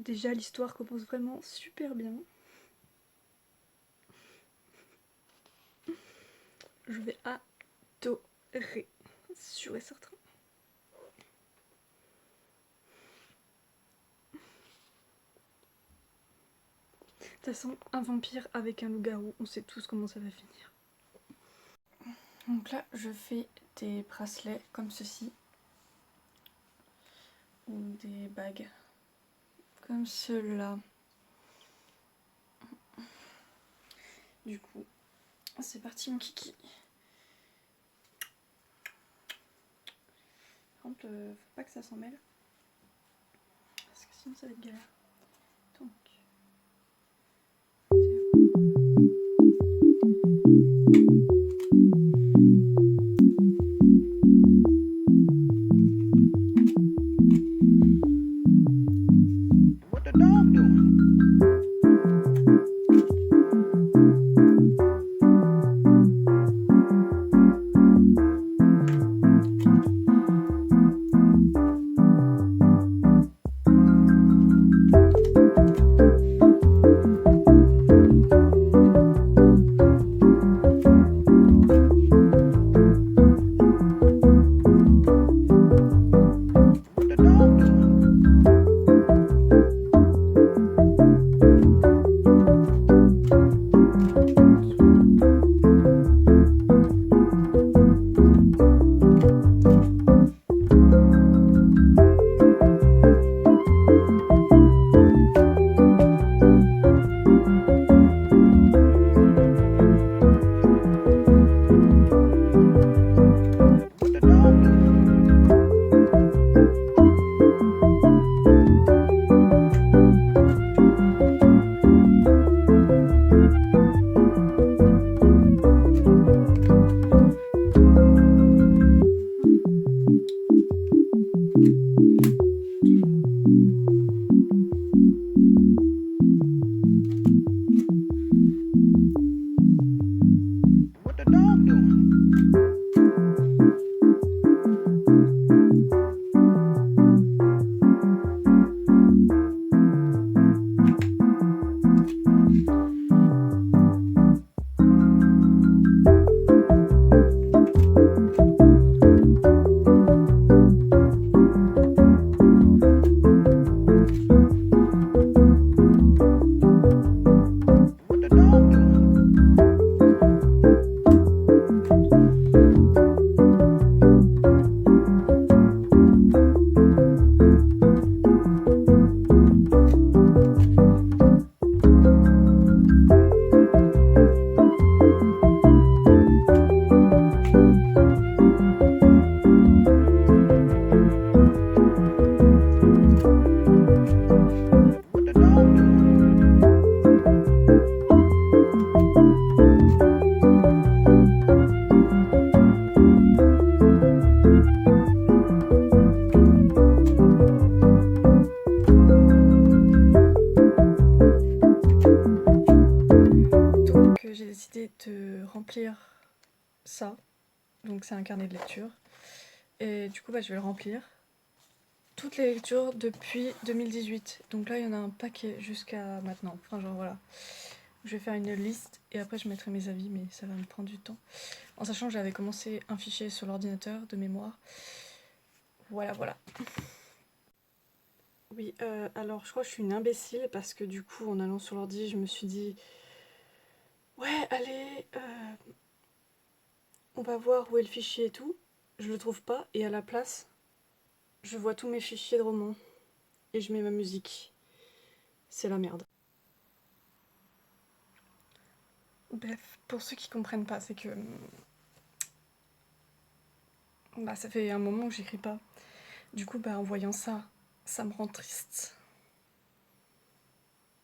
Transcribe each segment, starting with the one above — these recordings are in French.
Déjà l'histoire commence vraiment super bien. Je vais adorer, sûr et certain. De toute façon, un vampire avec un loup-garou, on sait tous comment ça va finir. Donc là, je fais des bracelets comme ceci. Ou des bagues comme ceux-là. Du coup, c'est parti mon kiki. Par contre, faut pas que ça s'en mêle. Parce que sinon ça va être galère. Donc... What the dog doing? What the dog doing? What the dog doing? What the dog doing? What the dog doing? What the dog doing? Donc j'ai décidé de remplir ça. Donc c'est un carnet de lecture. Et du coup je vais le remplir. Toutes les lectures depuis 2018. Donc là il y en a un paquet jusqu'à maintenant. Enfin genre voilà. Je vais faire une liste et après je mettrai mes avis mais ça va me prendre du temps. En sachant que j'avais commencé un fichier sur l'ordinateur de mémoire. Voilà. Oui, alors je crois que je suis une imbécile parce que du coup en allant sur l'ordi je me suis dit ouais allez on va voir où est le fichier et tout. Je le trouve pas et à la place je vois tous mes fichiers de romans et je mets ma musique. C'est la merde. Bref, pour ceux qui comprennent pas, c'est que ça fait un moment que j'écris pas. Du coup en voyant ça, ça me rend triste.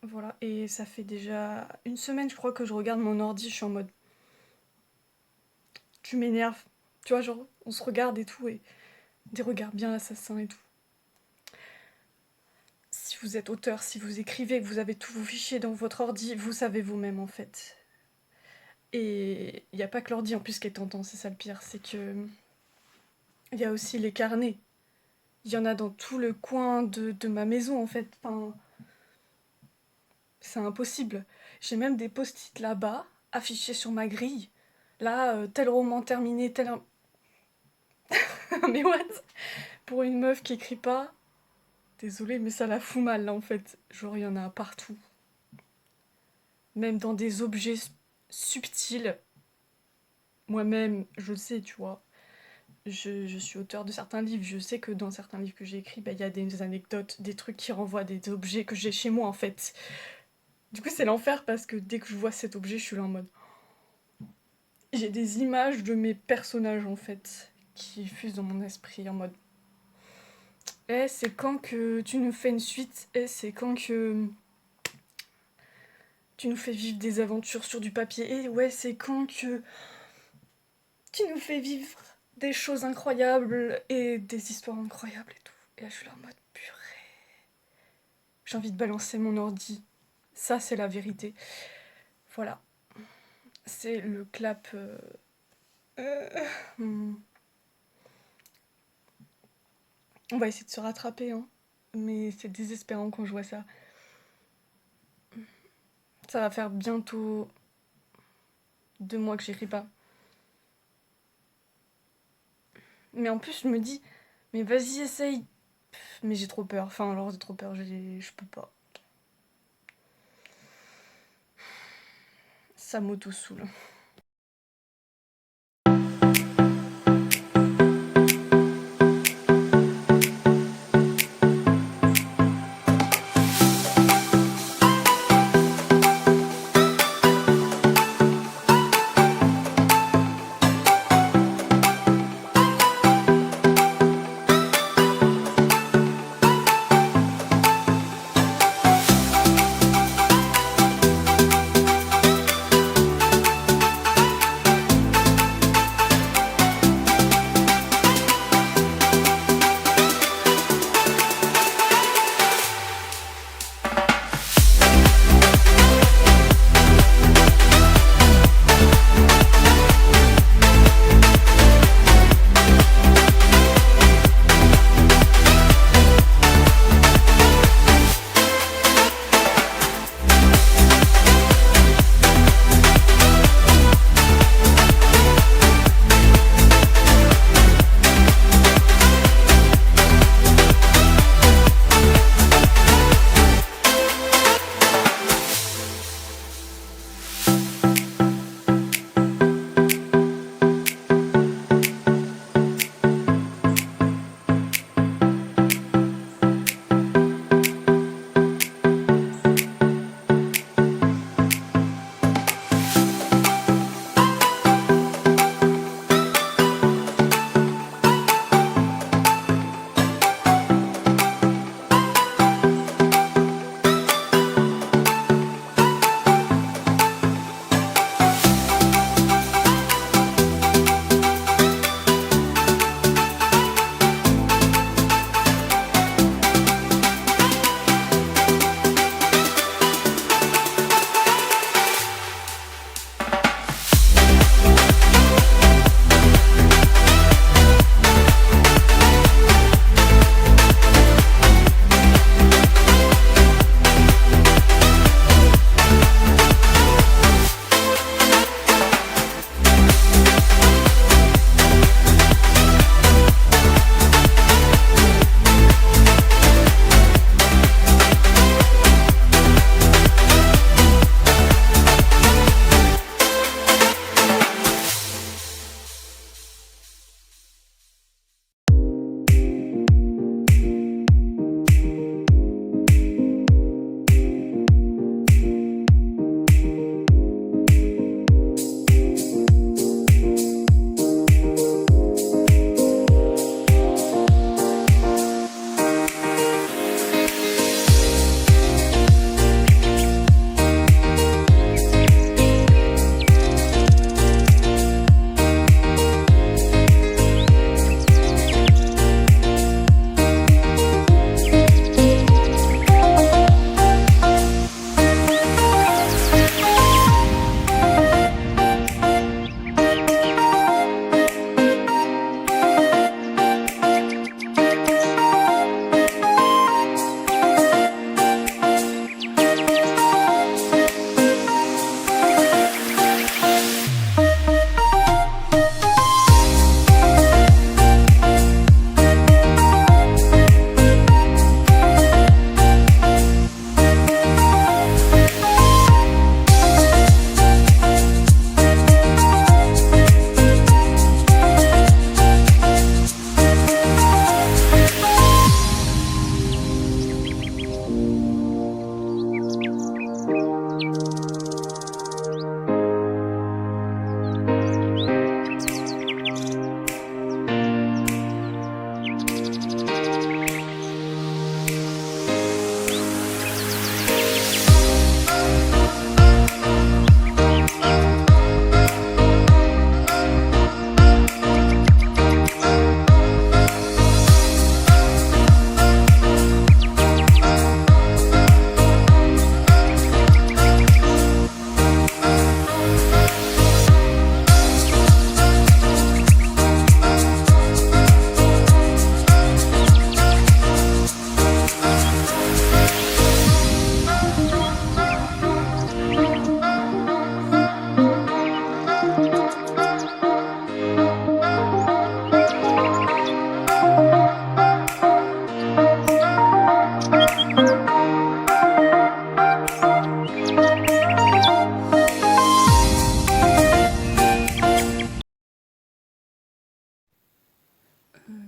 Voilà, et ça fait déjà une semaine je crois que je regarde mon ordi, je suis en mode tu m'énerves. Tu vois genre on se regarde et tout et des regards bien assassins et tout. Si vous êtes auteur, si vous écrivez, que vous avez tous vos fichiers dans votre ordi, vous savez vous-même en fait. Et il n'y a pas que l'ordi en plus qui est tentant, c'est ça le pire, c'est que il y a aussi les carnets. Il y en a dans tout le coin de ma maison en fait. Enfin, C'est impossible. J'ai même des post-it là-bas, affichés sur ma grille. Là, tel roman terminé, tel... Mais what? Pour une meuf qui écrit pas, désolée, mais ça la fout mal, là, en fait. Genre, il y en a partout. Même dans des objets subtils. Moi-même, je le sais, tu vois. Je suis auteur de certains livres. Je sais que dans certains livres que j'ai écrits, bah, y a des anecdotes, des trucs qui renvoient à des objets que j'ai chez moi, en fait. Du coup, c'est l'enfer parce que dès que je vois cet objet, je suis là en mode... J'ai des images de mes personnages, en fait, qui fusent dans mon esprit, en mode... Eh, c'est quand que tu nous fais une suite? Eh, c'est quand que tu nous fais vivre des aventures sur du papier? Eh, ouais, c'est quand que tu nous fais vivre des choses incroyables et des histoires incroyables et tout. Et là, je suis là en mode purée. J'ai envie de balancer mon ordi. Ça, c'est la vérité. Voilà. C'est le clap... hmm. On va essayer de se rattraper, hein. Mais c'est désespérant quand je vois ça. Ça va faire bientôt 2 mois que j'écris pas. Mais en plus, je me dis, mais vas-y, essaye. Mais j'ai trop peur. Enfin, alors j'ai trop peur, je peux pas. Ça m'auto-soule.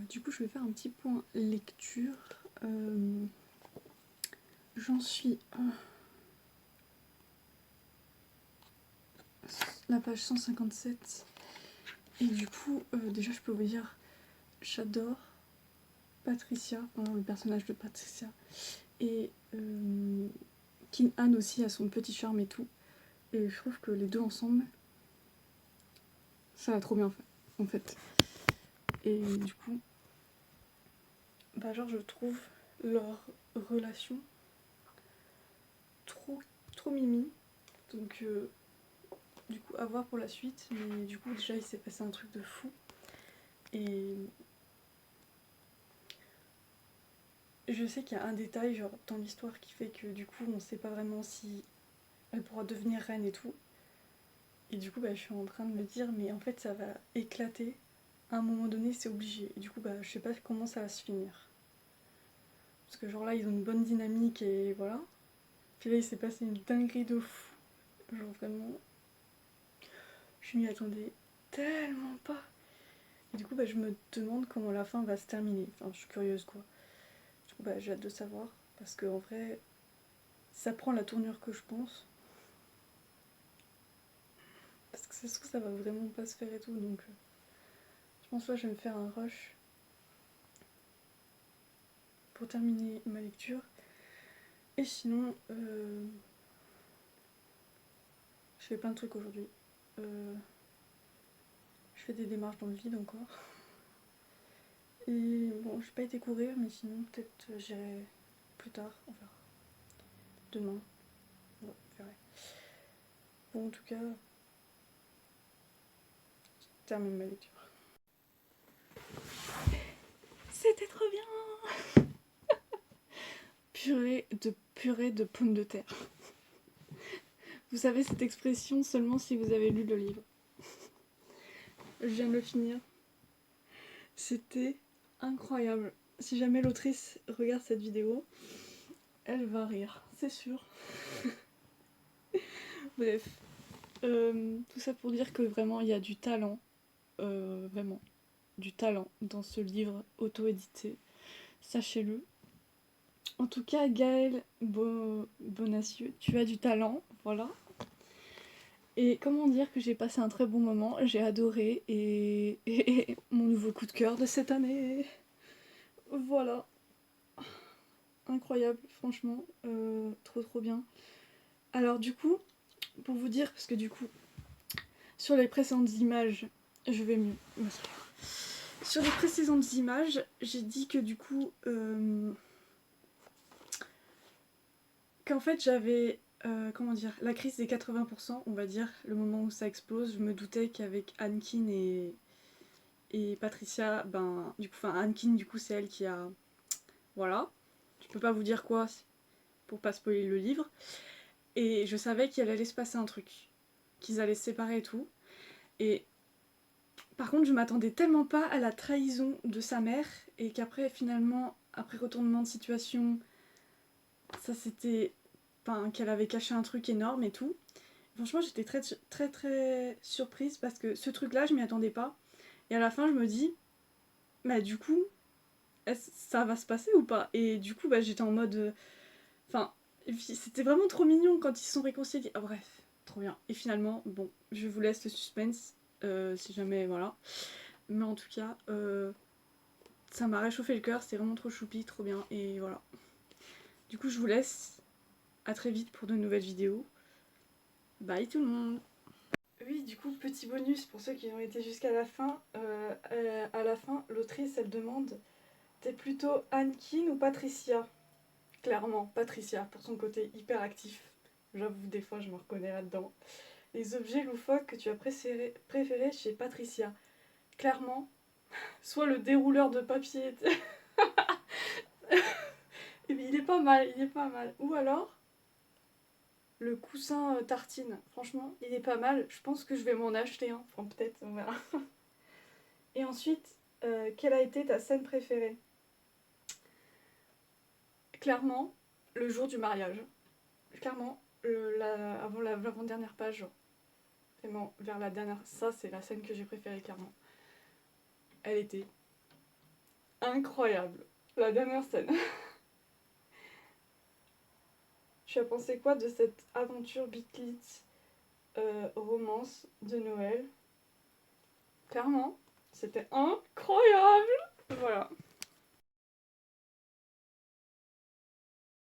du coup, je vais faire un petit point lecture. J'en suis à la page 157. Et du coup, déjà, je peux vous dire, j'adore Patricia, enfin, le personnage de Patricia. Et King Han aussi a son petit charme et tout. Et je trouve que les deux ensemble, ça va trop bien en fait. Et du coup, bah genre je trouve leur relation trop mimi. Donc du coup à voir pour la suite. Mais du coup déjà il s'est passé un truc de fou. Et je sais qu'il y a un détail genre dans l'histoire qui fait que du coup on sait pas vraiment si elle pourra devenir reine et tout. Et du coup bah, je suis en train de me dire mais en fait ça va éclater. À un moment donné c'est obligé. Et du coup bah je sais pas comment ça va se finir. Parce que genre là ils ont une bonne dynamique et voilà. Puis là il s'est passé une dinguerie de fou. Genre vraiment. Je m'y attendais tellement pas. Et du coup bah je me demande comment la fin va se terminer. Enfin je suis curieuse quoi. Du coup bah j'ai hâte de savoir. Parce que en vrai ça prend la tournure que je pense. Parce que ça se trouve ça va vraiment pas se faire et tout. Donc je pense que je vais me faire un rush pour terminer ma lecture. Et sinon, je fais plein de trucs aujourd'hui. Je fais des démarches dans le vide encore. Et bon, j'ai pas été courir, mais sinon, peut-être j'irai plus tard, on verra. Demain, on verra. Bon, en tout cas, je termine ma lecture. C'était trop bien! Purée de pommes de terre. Vous savez cette expression seulement si vous avez lu le livre. Je viens de le finir. C'était incroyable. Si jamais l'autrice regarde cette vidéo, elle va rire, c'est sûr. Bref. Tout ça pour dire que vraiment il y a du talent. Vraiment. Du talent dans ce livre auto-édité. Sachez-le. En tout cas, Gaël Bonacieux, tu as du talent, voilà. Et comment dire que j'ai passé un très bon moment, j'ai adoré et mon nouveau coup de cœur de cette année. Voilà. Incroyable, franchement. Trop bien. Alors du coup, pour vous dire, parce que du coup, sur les précédentes images, je vais mieux. Sur les précédentes images, j'ai dit que du coup, qu'en fait j'avais, comment dire, la crise des 80%, on va dire, le moment où ça explose. Je me doutais qu'avec Anakin et Patricia, ben, du coup, enfin, Anakin, du coup, c'est elle qui a, voilà. Je peux pas vous dire quoi pour pas spoiler le livre. Et je savais qu'il allait se passer un truc, qu'ils allaient se séparer et tout. Et par contre, je m'attendais tellement pas à la trahison de sa mère et qu'après, finalement, après retournement de situation, ça c'était. Enfin, qu'elle avait caché un truc énorme et tout. Franchement, j'étais très surprise parce que ce truc-là, je m'y attendais pas. Et à la fin, je me dis, bah du coup, ça va se passer ou pas? Et du coup, bah j'étais en mode. Enfin, c'était vraiment trop mignon quand ils se sont réconciliés. Ah, bref, trop bien. Et finalement, bon, je vous laisse le suspense, si jamais, voilà. Mais en tout cas, ça m'a réchauffé le cœur, c'était vraiment trop choupi, trop bien, et voilà. Du coup, je vous laisse. À très vite pour de nouvelles vidéos. Bye tout le monde! Oui, du coup, petit bonus pour ceux qui ont été jusqu'à la fin. À la fin, l'autrice, elle demande: t'es plutôt Anakin ou Patricia? Clairement, Patricia, pour son côté hyper actif. J'avoue, des fois, je me reconnais là-dedans. Les objets loufoques que tu as préférés chez Patricia? Clairement, soit le dérouleur de papier. Et il est pas mal, il est pas mal. Ou alors, le coussin tartine. Franchement, il est pas mal. Je pense que je vais m'en acheter un. Enfin, peut-être, on verra. Et ensuite, quelle a été ta scène préférée? Clairement, le jour du mariage. Clairement, avant l'avant-dernière page. Vraiment, vers la dernière. Ça, c'est la scène que j'ai préférée, clairement. Elle était incroyable. La dernière scène. Tu as pensé quoi de cette aventure Bitlit romance de Noël? Clairement, c'était incroyable. Voilà.